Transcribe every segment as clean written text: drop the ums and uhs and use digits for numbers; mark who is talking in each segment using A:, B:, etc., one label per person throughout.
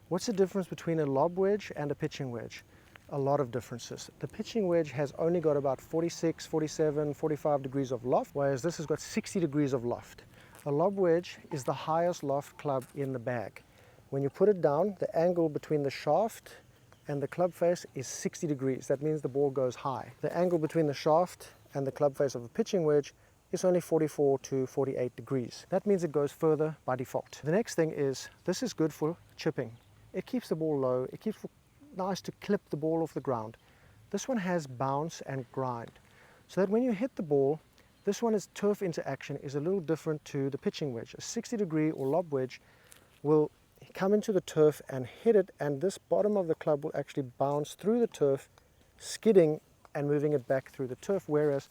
A: What's the difference between a lob wedge and a pitching wedge? A lot of differences. The pitching wedge has only got about 46, 47, 45 degrees of loft, whereas this has got 60 degrees of loft. A lob wedge is the highest loft club in the bag. When you put it down, the angle between the shaft and the club face is 60 degrees. That means the ball goes high. The angle between the shaft and the club face of a pitching wedge is only 44 to 48 degrees. That means it goes further by default. The next thing is, this is good for chipping. It keeps the ball low, it keeps nice to clip the ball off the ground. This one has bounce and grind, so that when you hit the ball, this one is turf interaction is a little different to the pitching wedge. A 60 degree or lob wedge will come into the turf and hit it, and this bottom of the club will actually bounce through the turf, skidding and moving it back through the turf, whereas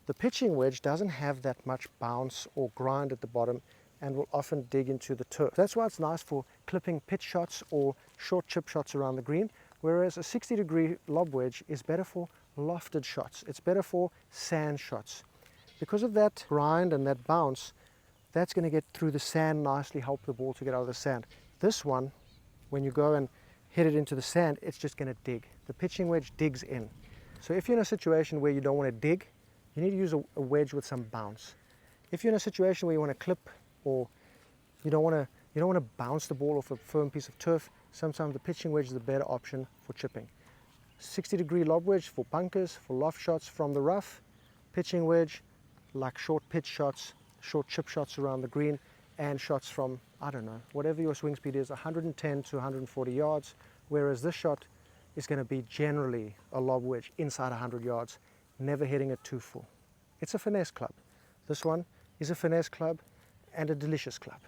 A: the pitching wedge doesn't have that much bounce or grind at the bottom and will often dig into the turf. That's why it's nice for clipping pitch shots or short chip shots around the green, whereas a 60 degree lob wedge is better for lofted shots. It's better for sand shots. Because of that grind and that bounce, that's going to get through the sand nicely, help the ball to get out of the sand. This one, when you go and hit it into the sand, it's just going to dig. The pitching wedge digs in. So if you're in a situation where you don't want to dig, you need to use a wedge with some bounce. If you're in a situation where you want to clip, or you don't want to bounce the ball off a firm piece of turf, sometimes the pitching wedge is a better option for chipping. 60 degree lob wedge for bunkers, for loft shots from the rough. Pitching wedge, like short pitch shots, short chip shots around the green, and shots from, I don't know, whatever your swing speed is, 110 to 140 yards, whereas this shot is going to be generally a lob wedge inside 100 yards, never hitting it too full. It's a finesse club. This one is a finesse club and a delicious club.